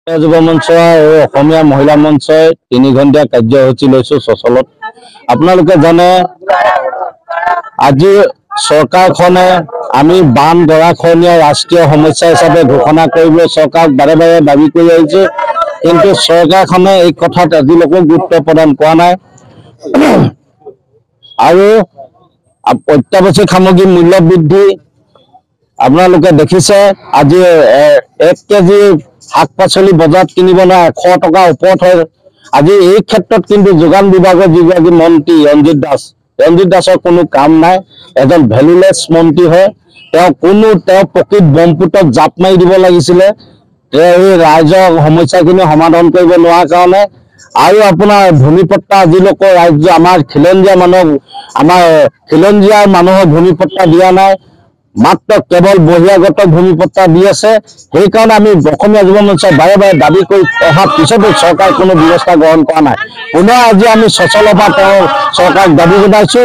যুৱ মঞ্চ আৰু অসমীয়া মহিলা মঞ্চই 3 ঘণ্টীয়া কাৰ্যসূচী লৈছো সচলত। আপোনালোকে জানে আজি চৰকাৰখনে আমি বান গৰাখহনীয়া ৰাষ্ট্ৰীয় সমস্যা হিচাপে ঘোষণা কৰিবলৈ চৰকাৰক বাৰে বাৰে দাবী কৰি আহিছে, কিন্তু চৰকাৰখনে এই কথাত আজিলৈকে গুৰুত্ব প্ৰদান কৰা নাই। আৰু অত্যাৱশ্যক সামগ্ৰীৰ মূল্য বৃদ্ধি আপোনালোকে দেখিছে, আজি 1 কেজি শাক পাচলি বজাৰত কিনিব নোৱাৰে 100 টকা ওপৰত হয়। আজি এই ক্ষেত্ৰত কিন্তু যোগান বিভাগৰ যিগৰাকী মন্ত্ৰী ৰঞ্জিত দাসৰ কোনো কাম নাই। এজন ভেলুলেছ মন্ত্ৰী হয়। তেওঁ প্ৰকৃত ব্ৰহ্মপুত্ৰত জাপ মাৰি দিব লাগিছিলে। এই ৰাইজৰ সমস্যাখিনি সমাধান কৰিব নোৱাৰাৰ কাৰণে আৰু আপোনাৰ ভূমিপট্টা আজিলৈকে ৰাজ্য আমাৰ খিলঞ্জীয়া মানুহৰ ভূমিপট্টা দিয়া নাই, মাত্ৰ কেৱল বহিৰাগত ভূমিপট্টা দি আছে। সেইকাৰণে আমি অসমীয়া যুৱ মঞ্চই বাৰে বাৰে দাবী কৰি অহাৰ পিছতো চৰকাৰে কোনো ব্যৱস্থা গ্ৰহণ কৰা নাই। পুনৰ আজি আমি সচলৰ পৰা চৰকাৰক দাবী জনাইছো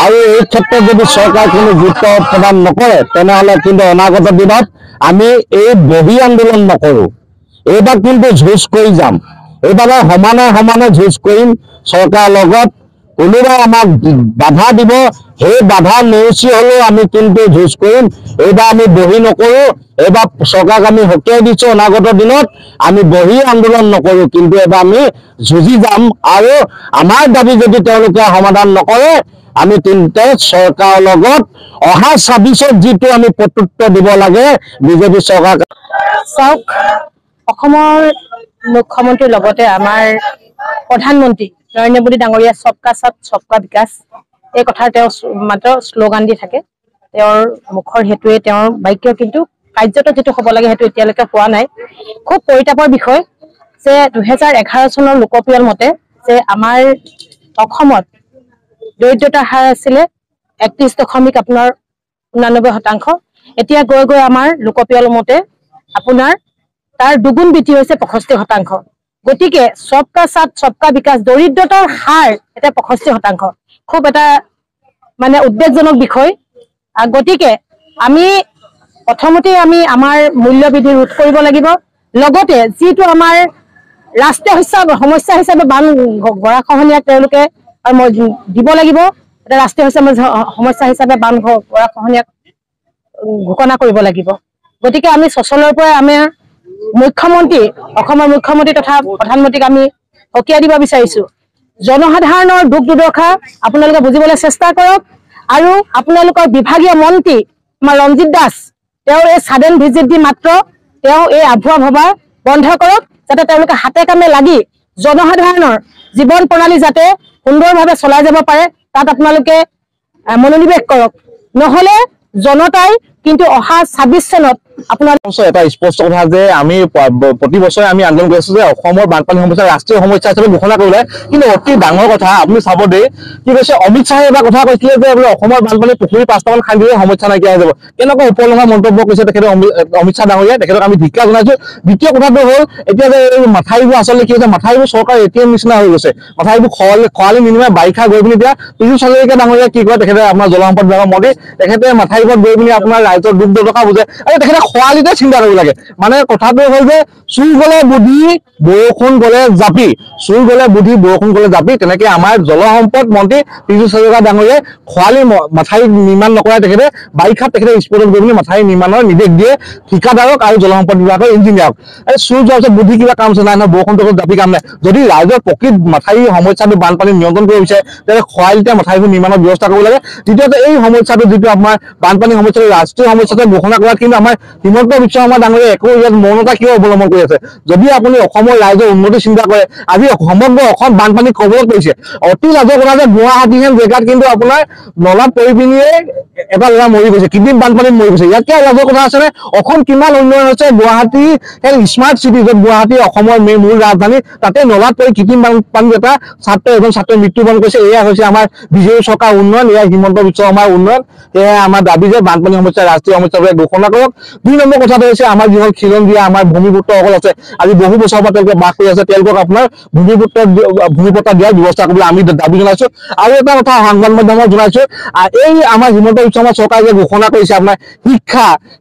আৰু এই ক্ষেত্ৰত যদি চৰকাৰে কোনো গুৰুত্ব প্ৰদান নকৰে তেনেহ'লে কিন্তু অনাগত দিনত আমি এই বহি আন্দোলন নকৰো, এইবাৰ কিন্তু যুঁজ কৰি যাম। এইবাৰ সমানে যুঁজ কৰিম চৰকাৰৰ লগত। কোনোবাই আমাক বাধা দিব, সেই বাধা নেওচি হলেও আমি কিন্তু যুঁজ কৰিম। এইবাৰ আমি বহি নকৰো, এইবাৰ চৰকাৰক আমি সকীয়াই দিছো অনাগত দিনত আমি বহি আন্দোলন নকৰো, কিন্তু এইবাৰ আমি যুঁজি যাম। আৰু আমাৰ দাবী যদি তেওঁলোকে সমাধান নকৰে আমি কিন্তু চৰকাৰৰ লগত অহা 26ত যিটো আমি প্ৰত্যুত্তৰ দিব লাগে বিজেপি চৰকাৰ। চাওক, অসমৰ মুখ্যমন্ত্ৰীৰ লগতে আমাৰ প্ৰধানমন্ত্ৰী নৰেন্দ্ৰ মোদী ডাঙৰীয়া সবকা সাথ সবকা বিকাশ এই কথা তেওঁ মাত্ৰ শ্লোগান দি থাকে। তেওঁৰ মুখৰ হেতুৱে তেওঁৰ বাক্য, কিন্তু কাৰ্যত যেটো হ'ব লাগে সেইটো এতিয়ালৈকে হোৱা নাই। খুব পৰিতাপৰ বিষয় যে 2011 চনৰ লোকপিয়ল মতে যে আমাৰ অসমত দৰিদ্ৰতাৰ হাৰ আছিলে 31.99%। এতিয়া গৈ আমাৰ লোকপিয়ল মতে আপোনাৰ তাৰ দুগুণ বৃদ্ধি হৈছে 65%। গতিকে সবকা সাথ সবকা বিকাশ দৰিদ্ৰতাৰ হাৰ এতিয়া 65%। খুব এটা মানে উদ্বেগজনক বিষয়। গতিকে আমি প্ৰথমতে আমাৰ মূল্য বৃদ্ধি ৰোধ কৰিব লাগিব, লগতে যিটো আমাৰ ৰাষ্ট্ৰীয় সমস্যা হিচাপে বান গৰাখহনীয়াক তেওঁলোকে দিব লাগিব। এটা ৰাষ্ট্ৰীয় সমস্যা হিচাপে বান গৰাখহনীয়াক ঘোষণা কৰিব লাগিব। গতিকে আমি সচলৰ পৰা আমাৰ অসমৰ মুখ্যমন্ত্ৰী তথা প্ৰধানমন্ত্ৰীক আমি সকীয়াই দিব বিচাৰিছো। জনসাধাৰণৰ দুখ দুৰ্দশা আপোনালোকে বুজিবলৈ চেষ্টা কৰক আৰু আপোনালোকৰ বিভাগীয় মন্ত্ৰী আমাৰ ৰঞ্জিত দাস তেওঁৰ এই সাডেন ভিজিট দি মাত্ৰ তেওঁ এই আভুৱা ভবা বন্ধ কৰক, যাতে তেওঁলোকে হাতে কামে লাগি জনসাধাৰণৰ জীৱন প্ৰণালী যাতে সুন্দৰভাৱে চলাই যাব পাৰে তাত আপোনালোকে মনোনিৱেশ কৰক। নহলে জনতাই কিন্তু অহা 26 চনত আপোনাৰ এটা স্পষ্ট কথা যে আমি প্ৰতি বছৰে আমি আন্দোলন কৰি আছো যে অসমৰ বানপানী সমস্যা ৰাষ্ট্ৰীয় সমস্যা হিচাপে ঘোষণা কৰিলে। কিন্তু অতি ডাঙৰ কথা আপুনি চাব দেই, কি কৈছে অমিত শ্বাহে এটা কথা কৈছিলে যে বোলে অসমৰ বানপানী পুখুৰী 5টামান খান্দি দিলে সমস্যা নাইকিয়া হৈ যাব। কেনেকুৱা উপলংঘা মন্তব্য কৰিছে তেখেতে অমিত শ্বাহ ডাঙৰীয়াই, তেখেতক আমি ধিক্কাৰ জনাইছো। দ্বিতীয় কথাটো হ'ল এতিয়া যে এই মাথাউৰিবোৰ আচলতে কি হৈছে, মাথাউৰিবোৰ চৰকাৰ ATM নিচিনা হৈ গৈছে। মাথাউৰিবোৰ খৰালি নিমিত্তে বাৰিষা গৈ পিনি এতিয়া পীযুষ হাজৰিকা ডাঙৰীয়াই কি কয়, তেখেতে আপোনাৰ জলসম্পদ বিভাগৰ মন্ত্ৰী, তেখেতে মাথাউৰিবোৰত গৈ পিনি আপোনাৰ ৰাইজৰ দুখ দুৰ্দশা বুজে আৰু তেখেতে খৰালিতে চিন্তা কৰিব লাগে। মানে কথাটো হ'ল যে চুৰ গলে বুদ্ধি বৰষুণ গলে জাপি, চুৰ গলে বুদ্ধি বৰষুণ গলে জাপি। তেনেকে আমাৰ জলসম্পদ মন্ত্ৰী পীযুষ হাজৰিকা ডাঙৰীয়াই খৰালি মাথাউৰি নিৰ্মাণ নকৰাই তেখেতে বাৰিষাত তেখেতে স্পটত গৈ পিনি মাথাউৰি নিৰ্মাণৰ নিৰ্দেশ দিয়ে ঠিকাদাৰক আৰু জলসম্পদ বিভাগৰ ইঞ্জিনিয়াৰক। এই চুৰ যোৱাৰ পিছত বুদ্ধি কিবা কাম আছে নাই, বৰষুণটো জাপি কাম নাই। যদি ৰাইজৰ প্ৰকৃত মাথাউৰি সমস্যাটো বানপানী নিয়ন্ত্ৰণ কৰিব বিচাৰে তেতিয়াহ'লে খৰালিতে মাথাউৰিবোৰ নিৰ্মাণৰ ব্যৱস্থা কৰিব লাগে। দ্বিতীয়তে এই সমস্যাটো যিটো আমাৰ বানপানী সমস্যাটো ৰাষ্ট্ৰীয় সমস্যাটো ঘোষণা কৰাত কিন্তু আমাৰ হিমন্ত বিশ্ব শৰ্মা ডাঙৰীয়াই একো ইয়াত মৌনতা কিয় অৱলম্বন কৰি আছে। যদি আপুনি অসমৰ ৰাইজৰ উন্নতি চিন্তা কৰে, আজি সমগ্ৰ অসম বানপানী কবলত পৰিছে। অতি লাজৰ কথা যে গুৱাহাটী হেন জেগাত কিন্তু আপোনাৰ নলাত পৰি পিনিয়ে এটা ল'ৰা মৰি গৈছে, কৃত্ৰিম বানপানীত মৰি গৈছে। ইয়াতকে লাজৰ কথা আছেনে? অসম কিমান উন্নয়ন হৈছে, গুৱাহাটী স্মাৰ্ট চিটি, য'ত গুৱাহাটী অসমৰ মূল ৰাজধানী, তাতে নলাত পৰি কৃত্ৰিম বানপানীত এজন ছাত্ৰই মৃত্যুবৰণ কৰিছে। এয়া হৈছে আমাৰ বিজেপি চৰকাৰ উন্নয়ন, এয়া হিমন্ত বিশ্ব শৰ্মাৰ উন্নয়ন। এয়া আমাৰ দাবী যে বানপানী সমস্যা ৰাষ্ট্ৰীয় সমস্যা বুলি ঘোষণা কৰক। 2 নম্বৰ কথাটো হৈছে আমাৰ যিসকল খিলঞ্জীয়া আমাৰ ভূমিপুত্ৰসকল আছে, আজি বহু বছৰৰ পৰা তেওঁলোকে বাস কৰি আছে, তেওঁলোকক আপোনাৰ ভূমিপট্টা দিয়াৰ ব্যৱস্থা কৰিবলৈ আমি দাবী জনাইছো। আৰু এটা কথা সংবাদ মাধ্যমত জনাইছো, এই আমাৰ হিমন্ত বিশ্ব শৰ্মা চৰকাৰে যে ঘোষণা কৰিছে আপোনাৰ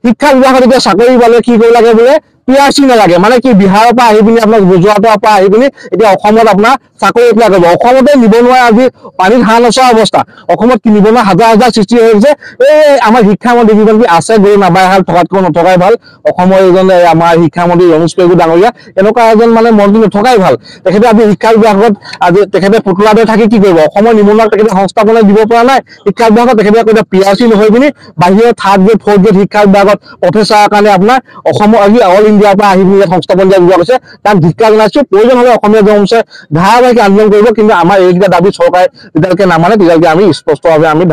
শিক্ষা বিভাগত এতিয়া চাকৰি পালে কি কৰিব লাগে বোলে PRC নালাগে মানে কি বিহাৰৰ পৰা আহি পিনি আপোনাৰ গুজৰাটৰ পৰা আহি পিনি এতিয়া অসমত আপোনাৰ চাকৰি এপ্লাই কৰিব অসমতে নিবনুৱা আজি পানীত হাঁহ নচৰা অৱস্থা অসমত নিবনুৱা হাজাৰ হাজাৰ সৃষ্টি হৈ গৈছে এই আমাৰ শিক্ষামন্ত্ৰী যিজন আছে গৰু নাবাই হাল থকাতকৈ নথকাই ভাল অসমৰ এজন আমাৰ শিক্ষামন্ত্ৰী ৰমেশ পেগু ডাঙৰীয়া এনেকুৱা এজন মানে মন্ত্ৰী নথকাই ভাল তেখেতে আজি শিক্ষা বিভাগত আজি তেখেতে পুতলা দৰে থাকি কি কৰিব অসমৰ নিবনুৱাক তেখেতে সংস্থাপনে দিব পৰা নাই শিক্ষা বিভাগত তেখেতে এতিয়া PRC নহৈ পিনি বাহিৰৰ 3rd গ্ৰেড 4th গ্ৰেড শিক্ষা বিভাগত প্ৰফেচাৰৰ কাৰণে আপোনাৰ অসমৰ আজি অল ইণ্ডিয়াৰ পৰা আহি পিনি সংস্থাপন দিয়া বিভাগ আছে তাক ধিক্কাৰ জনাইছো প্ৰয়োজন হ'লে অসমীয়া জনমঞ্চে ধাৰাবাহিক আন্দোলন কৰিব কিন্তু আমাৰ এইকেইটা দাবী চৰকাৰে যেতিয়ালৈকে নামানে তেতিয়ালৈকে আমি স্পষ্টভাৱে আমি